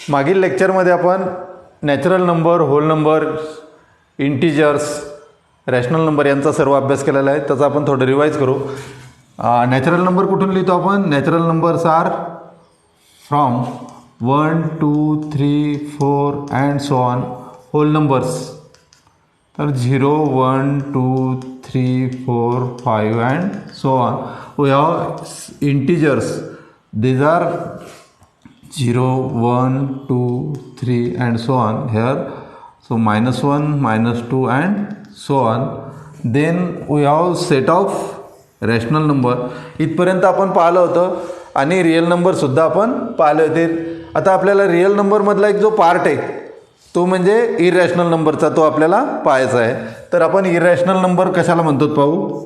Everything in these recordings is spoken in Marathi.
मागील लेक्चरमध्ये आपण natural number, whole number, integers, rational number यांचा सर्व अभ्यास केलेला आहे. त्याचा आपण थोडं रिवाईज करू. नॅचरल नंबर कुठून लिहितो आपण? Natural numbers are from 1, 2, 3, 4 and so on. Whole numbers तर 0, 1, 2, 3, 4, 5 and so on. We have integers. These are 0, 1, 2, 3 and so on here. So -1, -2 and so on. Then we have set of rational number. इथपर्यंत आपण पाहिलं होतं आणि रिअल नंबरसुद्धा आपण पाहिले होते. आता आपल्याला रिअल नंबरमधला एक जो पार्ट आहे तो म्हणजे इरॅशनल नंबरचा, तो आपल्याला पाहायचा आहे. तर आपण इरॅशनल नंबर कशाला म्हणतो पाहू.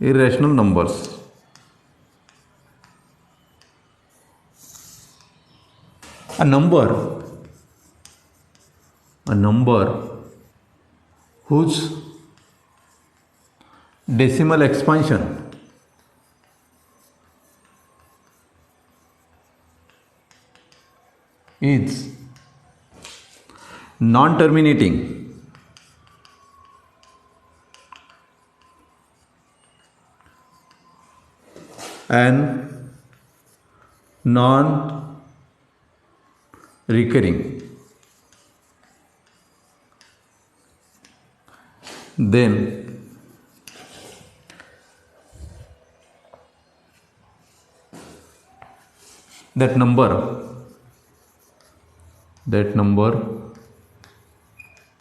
Irrational numbers. A number whose decimal expansion is non-terminating and non-recurring, then that number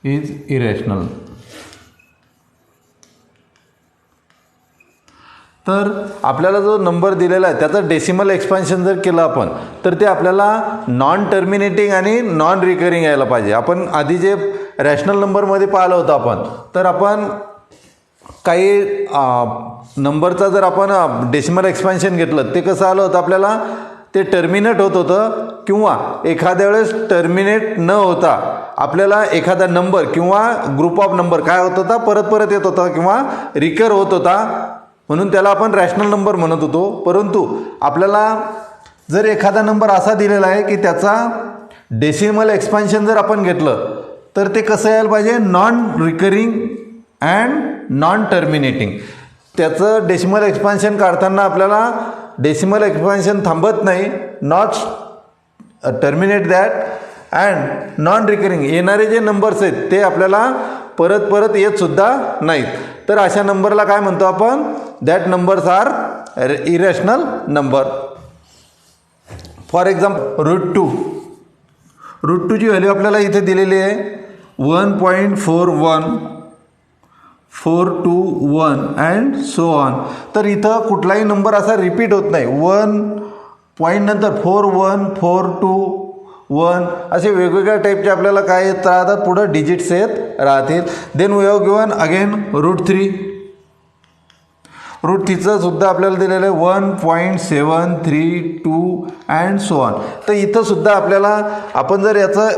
is irrational. तर आपल्याला जो नंबर दिलेला आहे त्याचं डेसिमल एक्सपान्शन जर केलं आपण तर ते आपल्याला नॉन टर्मिनेटिंग आणि नॉन रिकरिंग यायला पाहिजे. आपण आधी जे रॅशनल नंबरमध्ये पाहिलं होतं आपण, तर आपण काही नंबरचा जर आपण डेसिमल एक्सपान्शन घेतलं ते कसं आलं होतं आपल्याला, ते टर्मिनेट होत होतं किंवा एखाद्या वेळेस टर्मिनेट न होता आपल्याला एखादा नंबर किंवा ग्रुप ऑफ नंबर काय होत होता, परत येत होता किंवा रिकर होत होता, म्हणून त्याला आपण रॅशनल नंबर म्हणत होतो. परंतु आपल्याला जर एखादा नंबर असा दिलेला आहे की त्याचा डेसिमल एक्सपान्शन जर आपण घेतलं तर ते कसं यायला पाहिजे, non recurring and non terminating. त्याचं डेसिमल एक्सपान्शन काढताना आपल्याला डेसिमल एक्सपान्शन थांबत नाही, not terminate that and non recurring. येणारे जे नंबर्स आहेत ते आपल्याला परत येतसुद्धा नाहीत. तर अशा नंबरला काय म्हणतो आपण, that numbers are irrational number. For example root टूची व्हॅल्यू आपल्याला इथे दिलेली आहे 1.41421 अँड सो ऑन. तर इथं कुठलाही नंबर असा रिपीट होत नाही. 1 पॉईंट नंतर 4, 1, 4, 2, 1 असे वेगवेगळ्या टाईपचे आपल्याला काय येत राहतात, पुढं डिजिट्स येत राहतील. Then we have given again root थ्रीचं सुद्धा आपल्याला दिलेलं आहे 1.732 अँड सो ऑन. तर इथं सुद्धा आपल्याला आपण जर याचं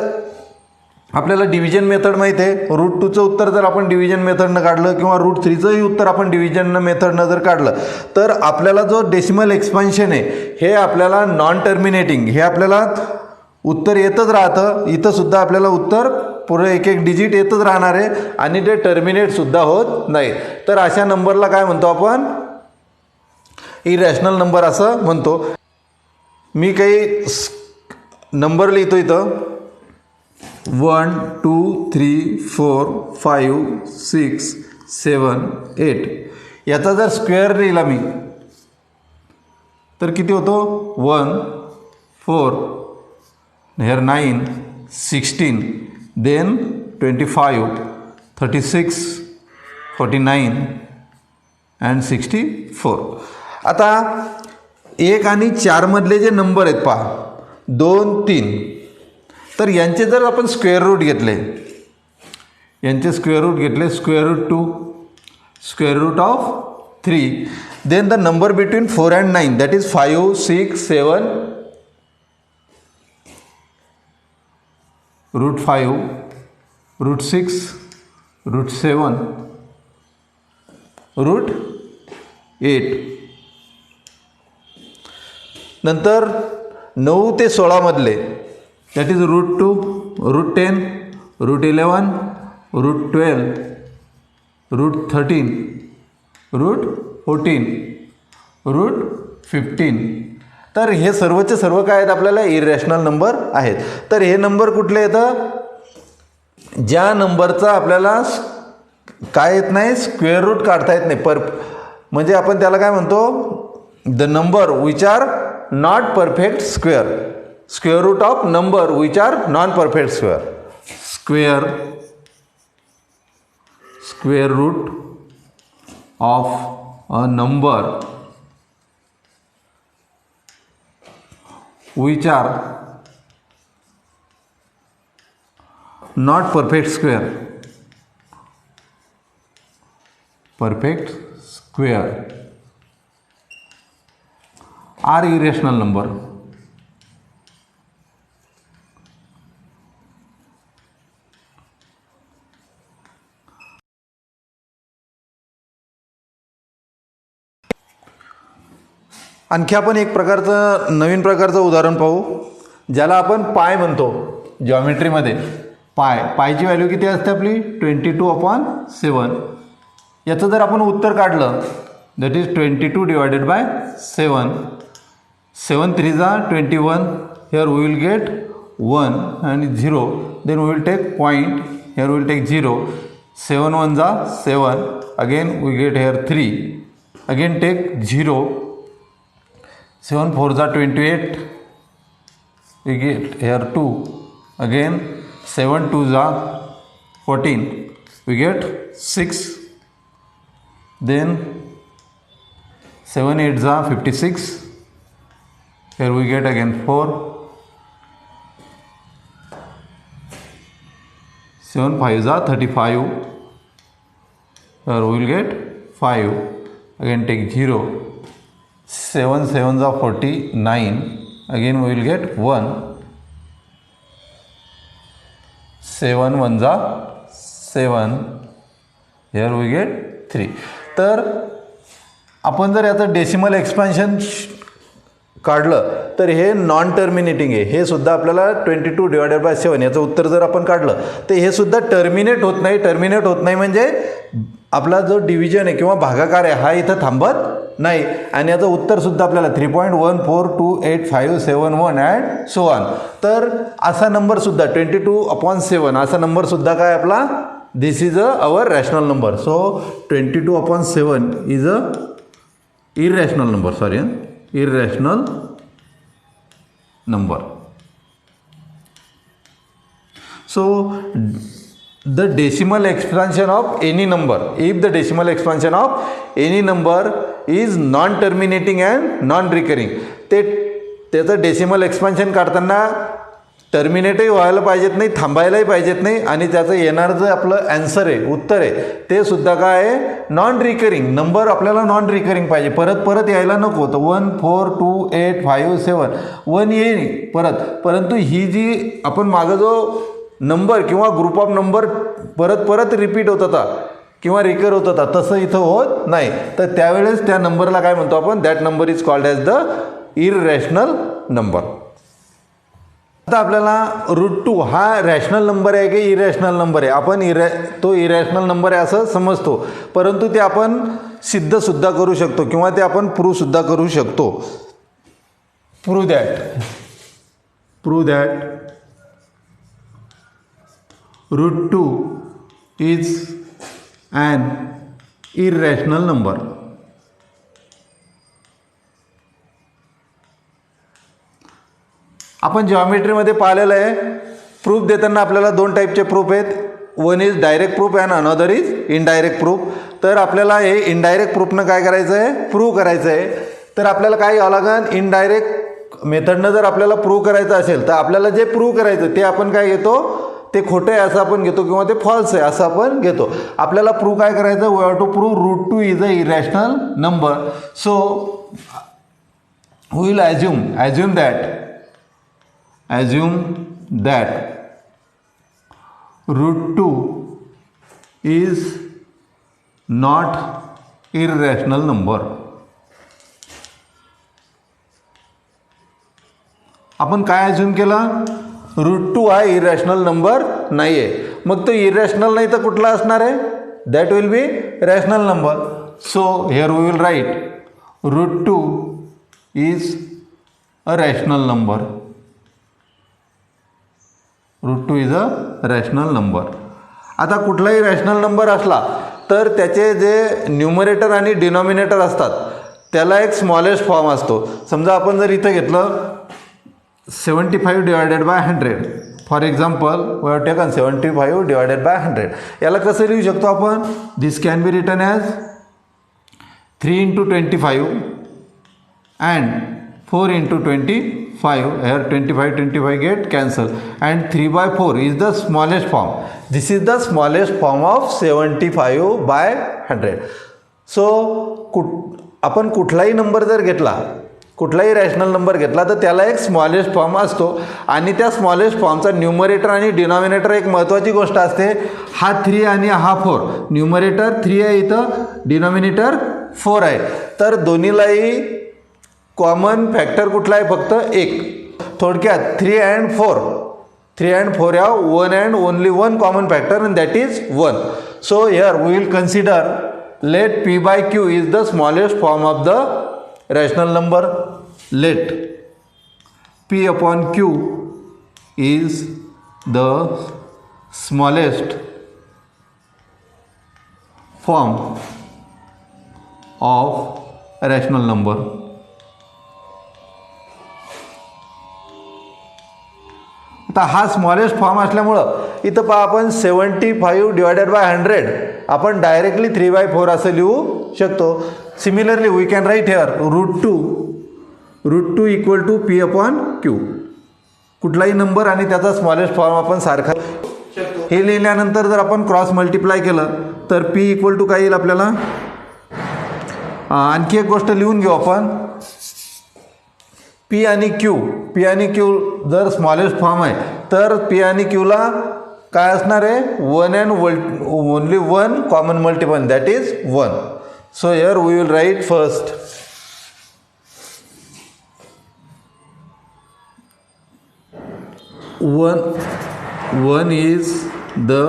आपल्याला डिव्हिजन मेथड माहीत आहे, रूट टूचं उत्तर जर आपण डिव्हिजन मेथडनं काढलं किंवा रूट थ्रीचंही उत्तर आपण डिव्हिजन मेथडनं जर काढलं तर आपल्याला जो डेसिमल एक्सपान्शन आहे हे आपल्याला नॉन टर्मिनेटिंग हे आपल्याला उत्तर येतच राहतं. इथं सुद्धा आपल्याला उत्तर पुढं एक डिजिट येतच राहणार आहे आणि ते टर्मिनेटसुद्धा होत नाही. तर अशा नंबरला काय म्हणतो आपण, इरॅशनल नंबर असं म्हणतो. मी काही नंबर लिहितो इथं 1, 2, 3, 4, 5, 6, 7, 8. याचा जर स्क्वेअर लिहिला मी तर किती होतो, 1, 4, here 9, 16, then 25, 36, 49 and 64. आता 1 आणि 4 मधले जे नंबर आहेत पहा, 2, 3, तर यांचे जर आपण स्क्वेअर रूट घेतले, square root 2, square root of 3, then the number between 4 and 9 that is 5, 6, 7, root 5, root 6, root 7, root 8. नंतर 9 ते 16 मधले दॅट इज √2, √10, √11, √12, √13, √14, √15. तर हे सर्वचे सर्व काय आहेत आपल्याला इरॅशनल नंबर आहेत. तर हे नंबर कुठले येतं, ज्या नंबरचा आपल्याला काय येत नाही, स्क्वेअर रूट काढता येत नाही. म्हणजे आपण त्याला काय म्हणतो, the number which are not perfect square. Square root of number which are non perfect square. Square root of a number which are not perfect square are irrational number. आणखी आपण एक प्रकारचं नवीन प्रकारचं उदाहरण पाहू, ज्याला आपण पाय म्हणतो जॉमेट्रीमध्ये. पायची व्हॅल्यू किती असते आपली 22/7. याचं जर आपण उत्तर काढलं दॅट इज 22 डिवायडेड बाय 7. 7 3 जा 21. Here we will get 1 and 0. Then we will take point. Here we will take 0. 7 1 जा 7. Again we get here 3. Again take 0. 7 4 जा 28. We get here 2. Again 7 2 जा 14. We get 6. Then 7 8 जा 56. Here we get again 4. 7 5 जा 35. Here we will get 5. Again take 0. 7 7 जा 49. Again we will get 1. 7 1 जा 7. Here we get 3. तर आपण जर याचं डेसिमल एक्सपान्शन काढलं तर हे नॉन टर्मिनेटिंग आहे. हे सुद्धा आपल्याला 22 डिवायडेड बाय 7 याचं उत्तर जर आपण काढलं तर हे सुद्धा टर्मिनेट होत नाही. टर्मिनेट होत नाही म्हणजे आपला जो डिव्हिजन आहे किंवा भागाकार आहे हा इथं थांबत नाही. आणि याचं उत्तरसुद्धा आपल्याला 3.142857 अँड सो ऑन. तर असा नंबरसुद्धा 22/7 असा नंबरसुद्धा काय आपला this is our rational number. So 22/7 is a irrational number. irrational number. So the decimal expansion of any number, if the decimal expansion of any number is non-terminating and non-recurring, त्याचं डेसिमल एक्सपान्शन काढताना टर्मिनेटही व्हायला पाहिजेत नाही, थांबायलाही पाहिजेत नाही, आणि त्याचं येणारं जे आपलं ॲन्सर आहे, उत्तर आहे, ते सुद्धा काय आहे नॉन रिकरिंग नंबर. आपल्याला नॉन रिकरिंग पाहिजे, परत परत यायला नको. तर 1 4 2 8 5 7 1 येईल परत. परंतु ही जी आपण मागं जो नंबर किंवा ग्रुप ऑफ नंबर परत परत रिपीट होत होता किंवा रिकर होत होता तसं इथं होत नाही. तर त्यावेळेस त्या नंबरला काय म्हणतो आपण, that number is called as the irrational number. आता आपल्याला √2 हा रॅशनल नंबर आहे की इरॅशनल नंबर आहे, आपण तो इरॅशनल नंबर आहे असं समजतो, परंतु ते आपण सिद्धसुद्धा करू शकतो किंवा ते आपण प्रूव्हसुद्धा करू शकतो. Prove that √2 is an irrational number. आपण जॉमेट्रीमध्ये पाहिलेलं आहे, प्रूफ देताना आपल्याला दोन टाईपचे प्रूफ आहेत. One is direct proof and another is indirect proof. तर आपल्याला हे इनडायरेक्ट प्रूफनं काय करायचं आहे, प्रूव्ह करायचं आहे. तर आपल्याला काय घ्यावं लागेल, इनडायरेक्ट मेथडनं जर आपल्याला प्रूव्ह करायचं असेल तर आपल्याला जे प्रूव्ह करायचं ते आपण काय घेतो, ते खोटं आहे असं आपण घेतो किंवा ते फॉल्स आहे असं आपण घेतो. आपल्याला प्रूव्ह काय करायचं, we have to prove √2 is a irrational number. So we will assume that √2 is not irrational number. आपण काय अज्युम केलं, √2 हा इरॅशनल नंबर नाही आहे. मग तो इरॅशनल नाही तर कुठला असणार आहे, that will be rational number. So here we will write √2 is a rational number. √2 is a rational number. आता कुठलाही रॅशनल नंबर असला तर त्याचे जे न्यूमरेटर आणि डिनॉमिनेटर असतात त्याला एक स्मॉलेस्ट फॉर्म असतो. समजा आपण जर इथं घेतलं 75 divided by 100, for example we have taken 75 divided by 100. याला कसं लिहू शकतो आपण, this can be written as 3 × 25 and 4 × 25. Here 25 get cancel and 3/4 is the smallest form. This is the smallest form of 75 by 100. So आपण कुठलाही नंबर जर घेतला, कुठलाही रॅशनल नंबर घेतला तर त्याला एक स्मॉलेस्ट फॉर्म असतो आणि त्या स्मॉलेस्ट फॉर्मचा न्यूमरेटर आणि डिनॉमिनेटर एक महत्त्वाची गोष्ट असते. हा 3 आणि हा 4, न्यूमरेटर 3 आहे इथं, डिनॉमिनेटर 4 आहे. तर दोन्हीलाही कॉमन फॅक्टर कुठला आहे, फक्त एक. थोडक्यात 3 and 4 have 1 and only one common factor and that is 1. So here we will consider let p by q is the smallest form of the rational number. Let p upon q is the smallest form of rational number. आता हा स्मॉलेस्ट फॉर्म असल्यामुळं इथं पहा आपण 75 डिवायडेड बाय 100 आपण डायरेक्टली 3/4 असं लिहू शकतो. Similarly we can write here √2 equal to p upon q. कुठलाही नंबर आणि त्याचा स्मॉलेस्ट फॉर्म आपण सारखा शकतो. हे लिहिल्यानंतर जर आपण क्रॉस मल्टिप्लाय केलं तर p इक्वल टू काय येईल आपल्याला, आणखी एक गोष्ट लिहून घेऊ आपण, P आणि Q जर स्मॉलेस्ट फॉर्म आहे तर P आणि Qला काय असणार आहे, 1 and only one common multiple, that is 1. So here we will write first 1 is the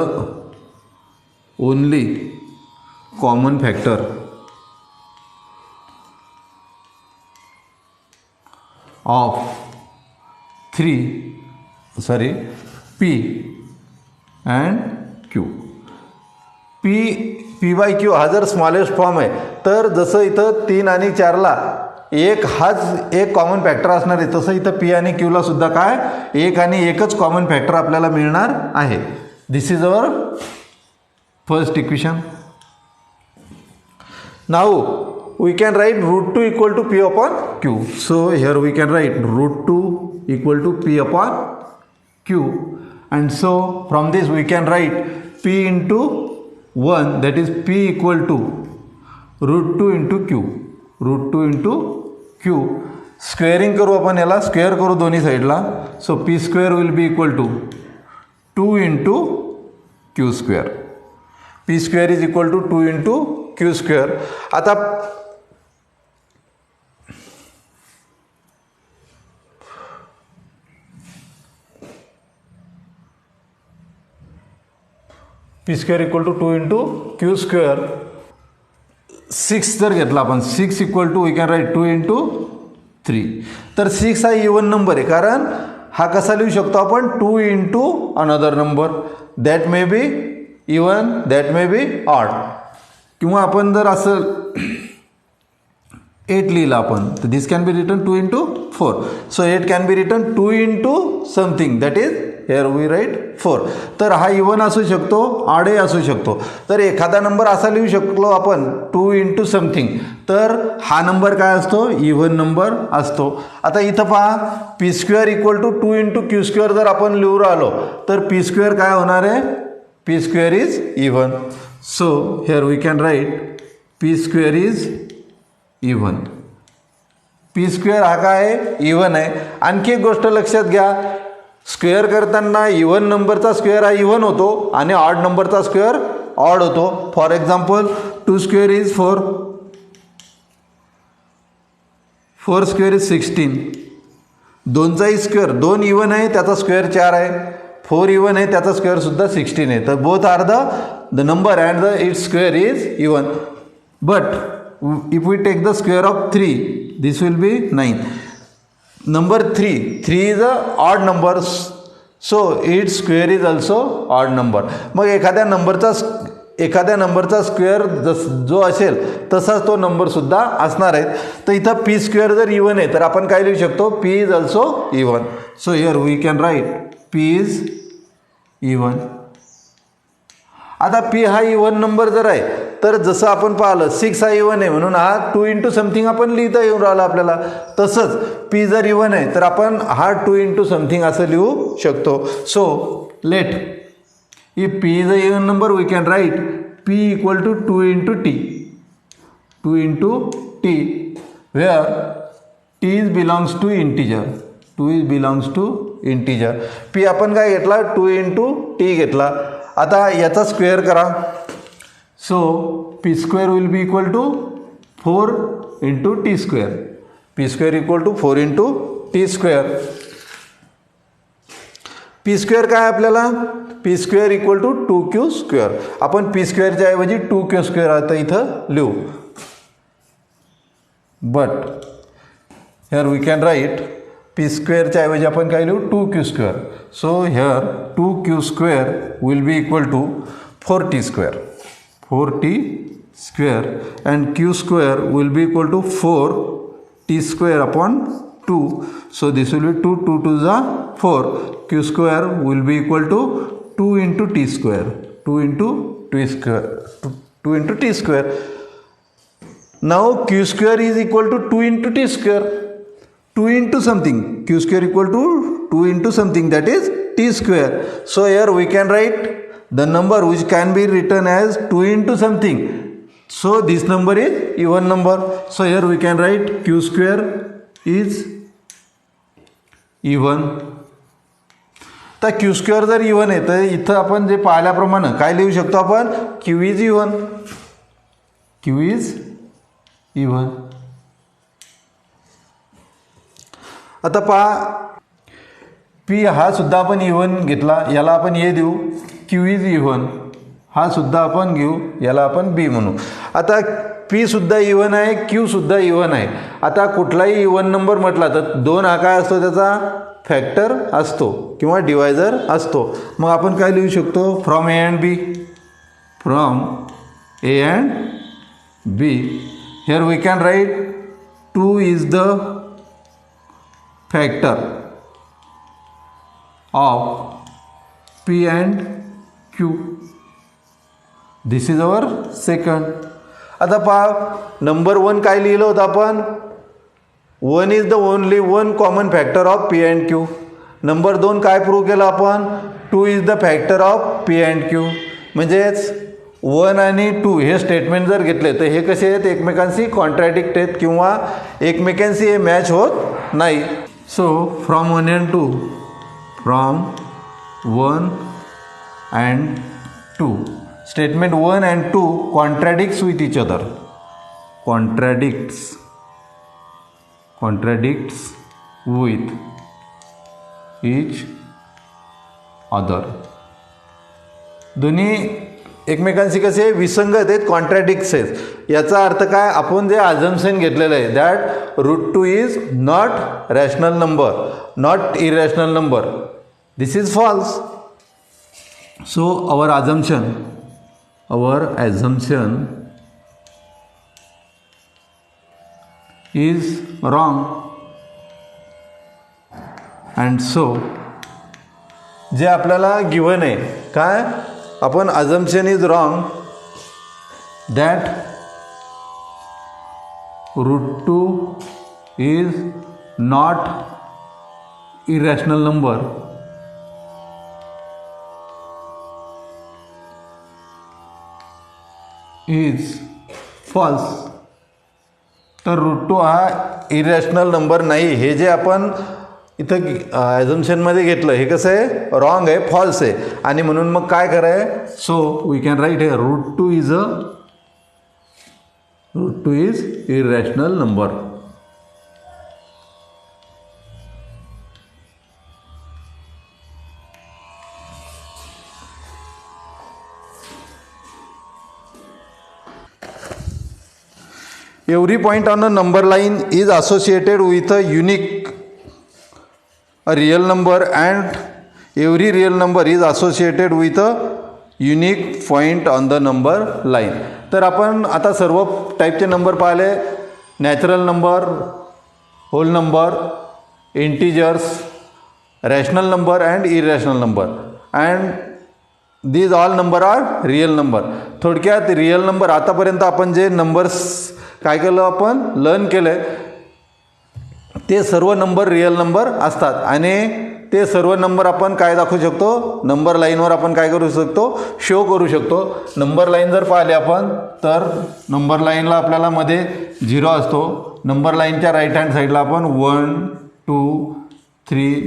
only common factor of P and Q. P by Q हा जर स्मॉलेस्ट फॉर्म आहे तर जसं इथं 3 आणि 4ला हाच एक कॉमन फॅक्टर असणार आहे, तसं इथं P आणि Qला सुद्धा काय एक आणि एकच कॉमन फॅक्टर आपल्याला मिळणार आहे. This is our first equation. Now we can write √2 equal to p upon q. So here we can write √2 equal to p upon q, and so from this we can write p into 1, that is p equal to √2 into q. √2 into q. Squaring करू आपण, याला स्क्वेअर करू दोन्ही साईडला. So p square will be equal to 2 into q square. p square is equal to 2 into q square. आता p square equal to 2 into q square. 6 जर घेतला आपण, 6 equal to we can write 2 into 3. तर 6 हा इवन नंबर आहे, कारण हा कसा लिहू शकतो आपण, 2 into another number, that may be even, that may be odd. किंवा आपण जर असं 8 लिहिलं आपण तर this can be written 2 into 4. So 8 can be written 2 into something, that is here we write 4. तर हा इवन असू शकतो, ऑडही असू शकतो. तर एखादा नंबर असा लिहू शकलो आपण 2 into समथिंग, तर हा नंबर काय असतो, इवन नंबर असतो. आता इथं पहा p square equal to 2 into q square जर आपण लिहू राहिलो तर p square काय होणार आहे, p square is even. So here we can write p square is even. p square हा काय आहे, इवन आहे. आणखी एक गोष्ट लक्षात घ्या, स्क्वेअर करताना इवन नंबरचा स्क्वेअर हा इवन होतो आणि ऑड नंबरचा स्क्वेअर ऑड होतो. फॉर एक्झाम्पल 2 square इज 4, 4 square इज 16, 2चा स्क्वेअर 2 इवन आहे त्याचा स्क्वेअर 4 आहे, 4 इवन आहे त्याचा स्क्वेअरसुद्धा 16 आहे. तर both are the number and the it's square is even. But if we take the square of 3 this will be 9. Number 3 is a odd number, so it's square is also odd number. मग एखाद्या नंबरचा स्क्वेअर जो असेल तसाच तो नंबरसुद्धा असणार आहे. तर इथं पी स्क्वेअर जर इवन आहे तर आपण काय लिहू शकतो, P is also even. So here we can write P is even. आता पी हा इवन नंबर जर आहे तर जसं आपण पाहिलं 6 हा इवन आहे म्हणून हा 2 इंटू समथिंग आपण लिहिता येऊन राहिला आपल्याला. तसंच पी जर इवन आहे तर आपण हा 2 इंटू समथिंग असं लिहू शकतो. So let if p is a even number we can write p equal to 2 into t, 2 into t, where t is belongs to integer, 2 is belongs to integer. p आपण काय घेतला, 2 into t घेतला. आता याचा स्क्वेअर करा. So p square will be equal to 4 into t square, p square equal to 4 into t square. P square काय आपल्याला, P square equal to 2q square. आपण पी स्क्वेअरच्या ऐवजी 2q स्क्वेअर आता इथं लिहू. But here we can write P स्क्वेअरच्या ऐवजी आपण काय लिहू, 2q square. So here 2q square will be equal to 4t square, 4t square and q square will be equal to 4t square upon 2. So this will be 2, 2 to the 4. Q square will be equal to 2 into t square, 2 into t square, 2 into t square. Now q square is equal to 2 into t square, 2 into something. Q square equal to 2 into something, that is t square. So here we can write the number which can be written as 2 into something. So this number is even number. So here we can write q square is even. तर क्यू स्क्वेअर जर इवन आहे तर इथं आपण जे पाहिल्याप्रमाणे काय लिहू शकतो आपण, Q is even, Q is even. आता पहा पी हा सुद्धा आपण इवन घेतला, याला आपण ए देऊ. क्यू इज इवन हा सुद्धा आपण घेऊ, याला आपण बी म्हणू. आता पी सुद्धा इवन आहे, क्यू सुद्धा इवन आहे. आता कुठलाही इवन नंबर म्हटला तर 2 हा काय असतो, त्याचा फॅक्टर असतो किंवा डिवायझर असतो. मग आपण काय लिहू शकतो, from A and B, from A and B. Here we can write 2 is the factor of P and Q. This is our second. आता पहा नंबर 1 काय लिहिलं होतं आपण, 1 is the only one common factor of P and Q. Number 2 काय प्रूव्ह केलं आपण, 2 is the factor of P and Q. म्हणजेच 1 आणि 2 हे स्टेटमेंट जर घेतले तर हे कसे आहेत, एकमेकांशी कॉन्ट्रॅडिक्ट आहेत किंवा एकमेकांशी हे मॅच होत नाही. So from 1 and 2, from 1 and 2, statement 1 and 2 contradicts with each other, contradicts with each other. दोन्ही एकमेकांशी कसे विसंगत आहेत, कॉन्ट्रॅडिक्ट्स आहेत. याचा अर्थ काय, आपण जे अझम्पशन घेतलेलं आहे that √2 is not rational number, not irrational number, this is false. So our assumption is wrong, and so जे आपल्याला गिवन आहे काय, आपण assumption is wrong that √2 is not irrational number is false. तर √2 हा इरॅशनल नंबर नाही. हे जे आपण इथं ॲझम्पशनमध्ये घेतलं हे कसं आहे, रॉंग आहे, फॉल्स आहे. आणि म्हणून मग काय कराय, सो वी कॅन राईट हे √2 is irrational number. Every point on a number line is associated with a unique real number and every real number is associated with a unique point on the number line. तर आपण आता सर्व टाईपचे नंबर पाहिले. Natural number, whole number, integers, rational number and irrational number and these all number are real number. थोडक्यात रियल नंबर आतापर्यंत आपण जे नंबर्स काय केलं आपण लर्न केलं ते सर्व नंबर रियल नंबर असतात आणि ते सर्व नंबर आपण काय दाखवू शकतो, नंबर लाईनवर आपण काय करू शकतो, शो करू शकतो. नंबर लाईन जर पाहिले आपण तर नंबर लाईनला आपल्याला मध्ये 0 असतो. नंबर लाईनच्या राईट हँड साईडला आपण 1 2 3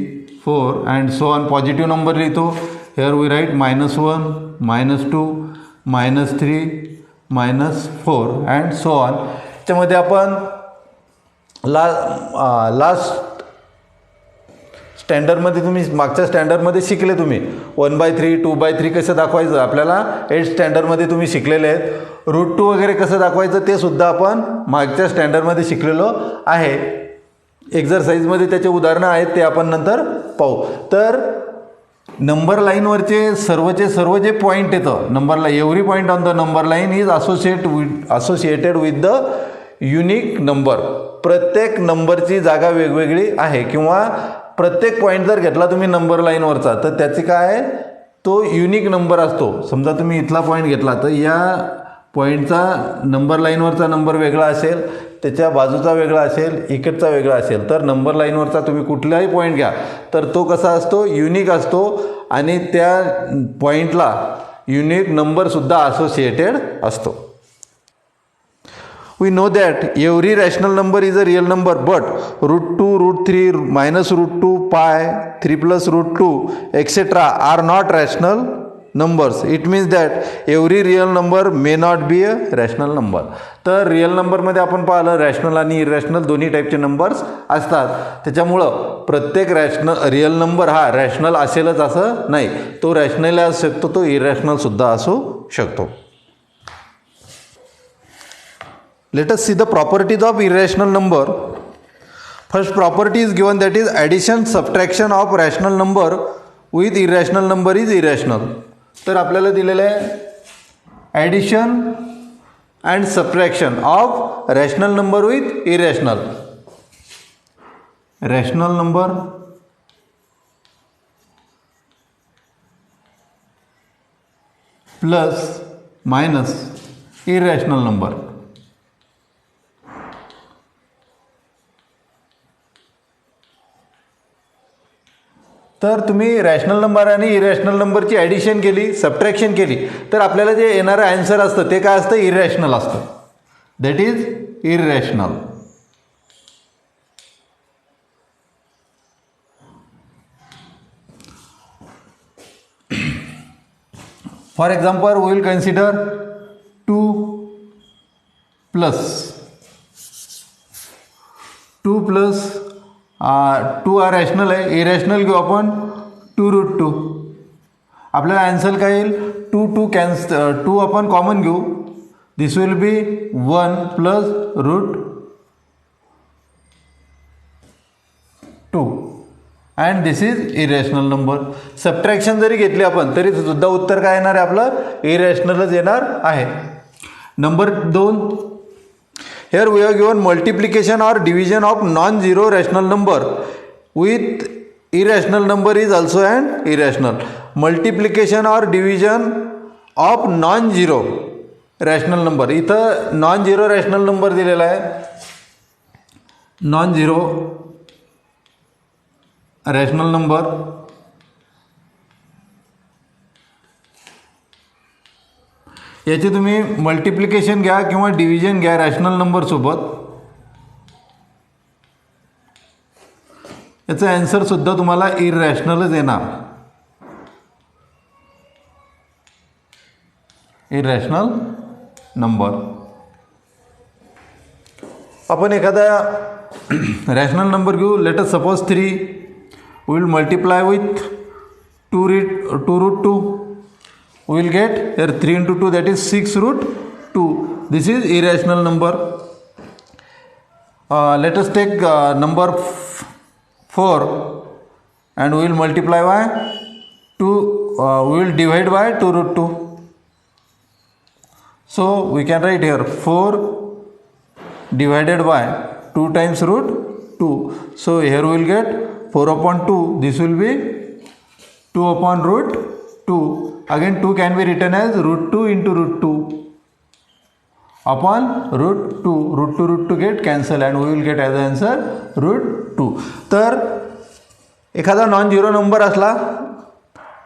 4 and so on positive number लिहितो. Here we write -1 -2 -3 -4 and so on. त्याच्यामध्ये आपण लास्ट स्टँडर्डमध्ये तुम्ही मागच्या स्टँडर्डमध्ये शिकले तुम्ही 1/3 2/3 कसं दाखवायचं आपल्याला 8th स्टँडर्डमध्ये तुम्ही शिकलेले आहेत. √2 वगैरे कसं दाखवायचं ते सुद्धा आपण मागच्या स्टँडर्डमध्ये शिकलेलो आहे. एक्झरसाईजमध्ये त्याचे उदाहरणं आहेत ते आपण नंतर पाहू. तर नंबर लाईनवरचे सर्व जे पॉईंट येतं नंबरला every point on the number line is associated with the unique number. प्रत्येक नंबरची जागा वेगवेगळी आहे किंवा प्रत्येक पॉईंट जर घेतला तुम्ही नंबर लाईनवरचा तर त्याची काय आहे तो युनिक नंबर असतो. समजा तुम्ही इथला पॉईंट घेतला तर या पॉईंटचा नंबर लाईनवरचा नंबर वेगळा असेल, त्याच्या बाजूचा वेगळा असेल, इकडचा वेगळा असेल. तर नंबर लाईनवरचा तुम्ही कुठलाही पॉईंट घ्या तर तो कसा असतो युनिक असतो आणि त्या पॉईंटला युनिक नंबरसुद्धा असोसिएटेड असतो. We know that every rational number is a real number, but √2, √3, -√2, pi, 3 plus √2, etc. are not rational numbers. It means that every real number may not be a rational number. तर रिअल नंबरमध्ये आपण पाहिलं रॅशनल आणि इरॅशनल दोन्ही टाईपचे नंबर्स असतात. त्याच्यामुळं प्रत्येक रिअल नंबर हा रॅशनल असेलच असं नाही. तो रॅशनल असू शकतो, तो इरॅशनलसुद्धा असू शकतो. Let us see the properties of irrational number. First property is given, that is addition subtraction of rational number with irrational number is irrational. तर आपल्याला दिलेलं आहे addition and subtraction of rational number with irrational. Rational number plus minus irrational number. तर तुम्ही रॅशनल नंबर आणि इरॅशनल नंबरची ॲडिशन केली, सबट्रॅक्शन केली तर आपल्याला जे येणारं ॲन्सर असतं ते काय असतं इरॅशनल असतं. That is irrational. For example we will consider 2 plus 2 हा रॅशनल आहे. इरॅशनल घेऊ आपण 2√2. आपल्याला ॲन्सर काय येईल 2 आपण कॉमन घेऊ. This will be 1 plus √2 and this is irrational number. Subtraction जरी घेतली आपण तरी सुद्धा उत्तर काय येणार आहे आपलं इरॅशनलच येणार आहे. Number 2, here we have given multiplication or division of non-zero rational number with irrational number is also an irrational. Multiplication or division of non-zero rational number. इथं non-zero rational number दिलेला आहे. non-zero rational number याचे तुम्ही मल्टिप्लिकेशन घ्या किंवा डिव्हिजन घ्या रॅशनल नंबरसोबत. याचं ॲन्सरसुद्धा तुम्हाला इरॅशनलच येणार. Irrational number. आपण एखादा रॅशनल नंबर घेऊ. Let us suppose 3. We will multiply with 2√2. we will get here 3 into 2 that is 6√2. this is irrational number. let us take number 4 and we will multiply by 2, we will divide by 2 root 2. So we can write here 4 divided by 2 times root 2. So here we will get 4 upon 2, this will be 2 upon root 2. Again 2 can be written as root 2 into root 2 upon root 2. Root 2 get cancel and we will get as answer root 2. तर एखादा नॉन झिरो नंबर असला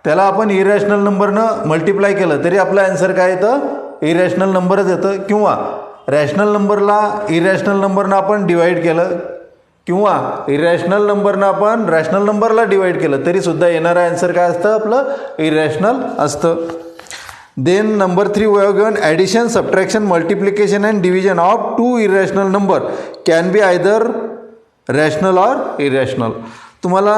त्याला आपण इरॅशनल नंबरनं मल्टिप्लाय केलं तरी आपलं आन्सर काय येतं, इरॅशनल नंबरच येतं. किंवा रॅशनल नंबरला इरॅशनल नंबरनं आपण डिवाईड केलं किंवा इरॅशनल नंबरनं आपण रॅशनल नंबरला डिवाईड केलं तरीसुद्धा येणारं आन्सर काय असतं, आपलं इरॅशनल असतं. Then number 3 we have given addition, subtraction, multiplication and division of two irrational number can be either rational or irrational. तुम्हाला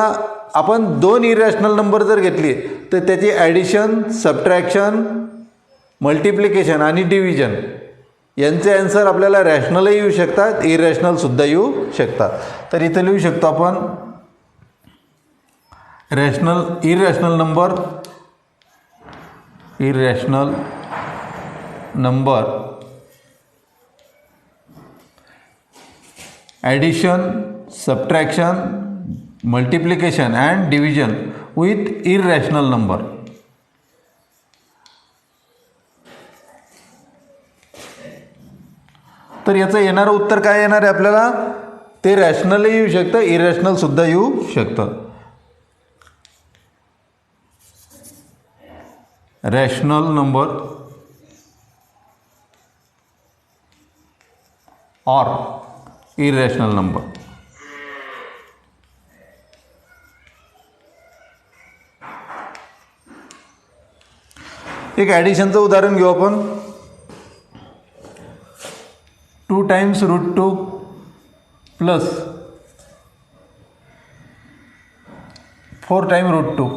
आपण 2 इरॅशनल नंबर जर घेतली तर त्याची ॲडिशन, सबट्रॅक्शन, मल्टिप्लिकेशन आणि डिव्हिजन यांचे आन्सर आपल्याला रॅशनलही येऊ शकतात, इरॅशनलसुद्धा येऊ शकतात. तर इथं लिहू शकतो आपण irrational number addition, subtraction, multiplication and division with irrational number. तर याचं येणारं उत्तर काय येणार आहे आपल्याला, ते रॅशनलही येऊ शकतं, इरॅशनलसुद्धा येऊ शकतं. रॅशनल नंबर और इरॅशनल नंबर. एक ॲडिशनचं उदाहरण घेऊ आपण. 2 times root 2 plus 4 time root 2.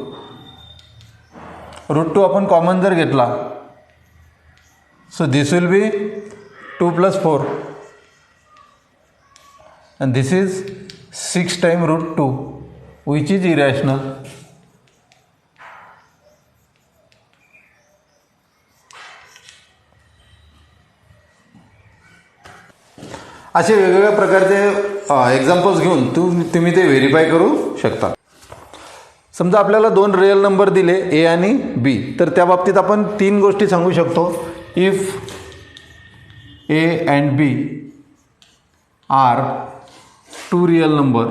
Root 2 आपण कॉमन जर घेतला so this will be 2 plus 4 and this is 6 times root 2 which is irrational. असे वेगवेगळ्या प्रकारचे एक्झाम्पल्स घेऊन तुम्ही ते व्हेरीफाय करू शकता. समजा आपल्याला 2 रिअल नंबर दिले ए आणि बी, तर त्या बाबतीत आपण 3 गोष्टी सांगू शकतो. If A and B are 2 real number,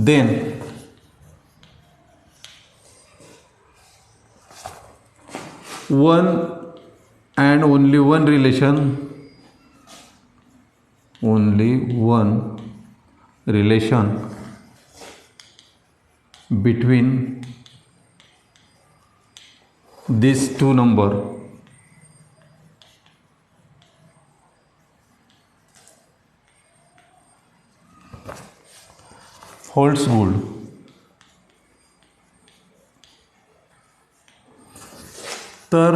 then one and only one relation between these 2 number holds good. तर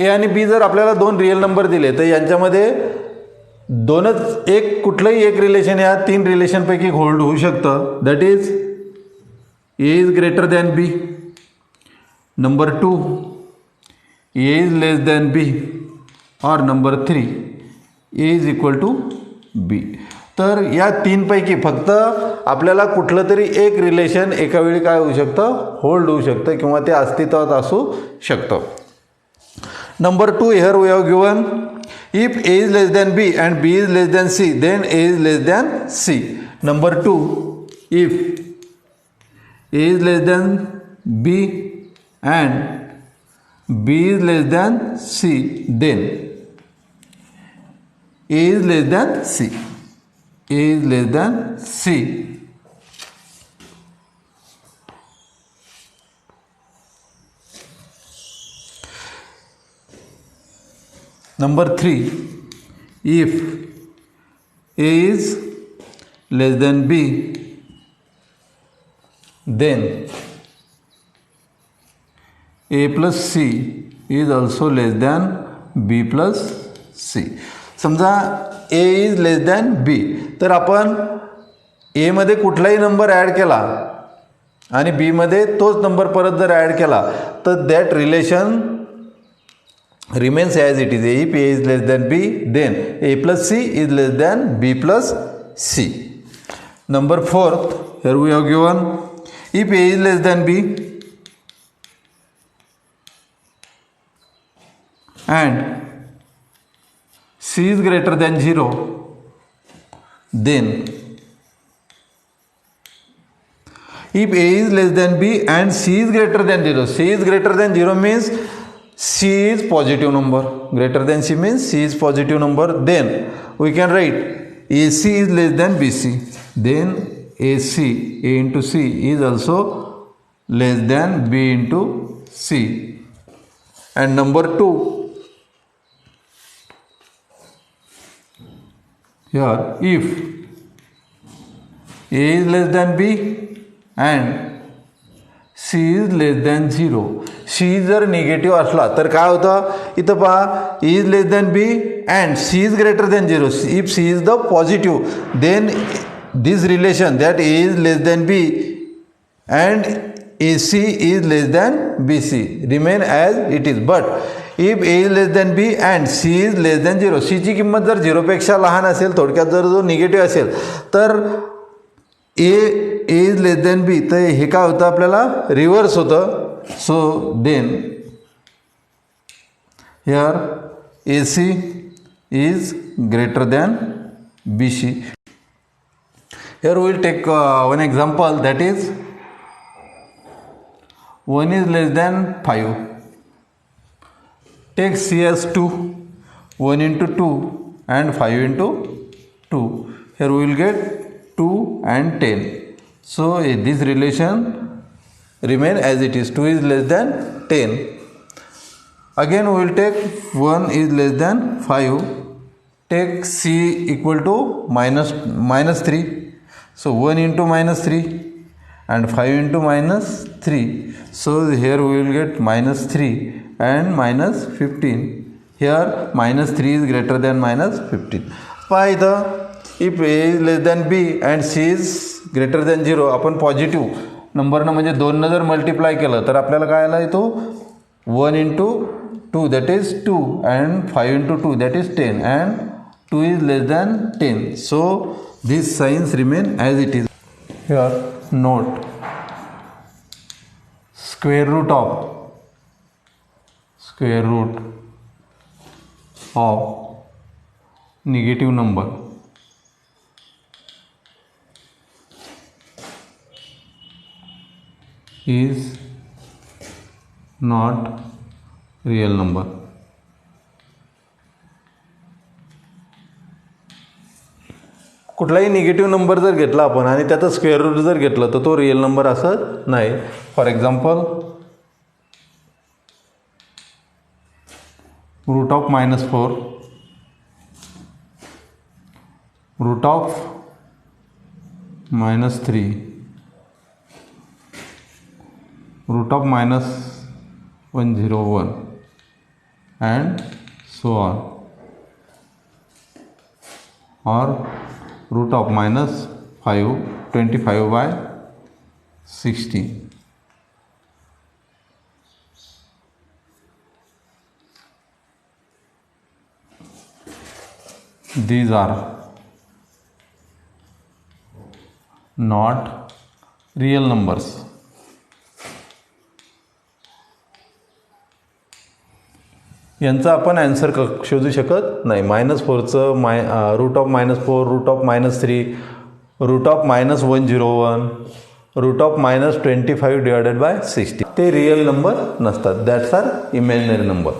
ए आणि बी जर आपल्याला 2 रिअल नंबर दिले तर यांच्यामध्ये कुठलंही एक रिलेशन या 3 रिलेशनपैकी होल्ड होऊ शकतं. That is A is greater than B. Number 2 A is less than B. Or number 3 A is equal to B. तर या 3 पैकी फक्त आपल्याला कुठलं तरी एक रिलेशन एका वेळी काय होऊ शकतं, होल्ड होऊ शकतं किंवा ते अस्तित्वात असू शकतं. Number 2 here we have given if A is less than B and B is less than C then A is less than C. Number 2 if A is less than B and B is less than C then A is less than C. A is less than C. Number 3 if A is less than B then A plus C is also less than B plus C. समजा ए इज लेस दॅन बी, तर आपण एमध्ये कुठलाही नंबर ॲड केला आणि बीमध्ये तोच नंबर परत जर ॲड केला तर that relation remains as it is. If a is less than b, then a plus c is less than b plus c. Number 4, here we have given if a is less than b and c is greater than 0, then if a is less than b and c is greater than 0, c is greater than 0 means c is positive number, greater than c means c is positive number, then we can write AC is less than BC, then AC, A into C is also less than B into C. And number 2, here if A is less than B and C is less than 0, C जर निगेटिव्ह असला तर काय होतं, इथं पहा E is less than B and C is greater than 0. If C is the positive, then this relation that A is less than B and AC is less than BC remain as it is. But if A is less than B and C is less than 0, C ची किंमत जर 0 पेक्षा लहान असेल, थोडक्यात जर जो निगेटिव्ह असेल तर A is less than B, तर हे काय होतं आपल्याला रिव्हर्स होतं. So then here AC is greater than BC. Here we will take one example, that is 1 is less than 5. Take C as 2, 1 into 2 and 5 into 2. Here we will get 2 and 10. So this relation remain as it is. 2 is less than 10. Again we will take 1 is less than 5. Take C equal to minus 3. So 1 into minus 3 and 5 into minus 3. So here we will get minus 3 and minus 15. Here minus 3 is greater than minus 15. Further, if A is less than B and C is greater than 0, आपण पॉझिटिव्ह नंबरनं म्हणजे 2 जर मल्टिप्लाय केलं तर आपल्याला काय आला येतो 1 into 2 that is 2 and 5 into 2 that is 10 and 2 is less than 10. So these signs remain as it is. Here note square root of negative number is not real number. कुठलाही निगेटिव्ह नंबर जर घेतला आपण आणि त्याचा स्क्वेअर रूट जर घेतलं तर तो रिअल नंबर असं नाही. For example root of -4, root of -3, root of -101 and so on, or root of -5 25/60. These are not real numbers. यांचा आपण आन्सर शोधू शकत नाही. -4चं root of -4, root of -3, root of -101, root of -25 divided by 60 ते रिअल नंबर नसतात. That's are imaginary number.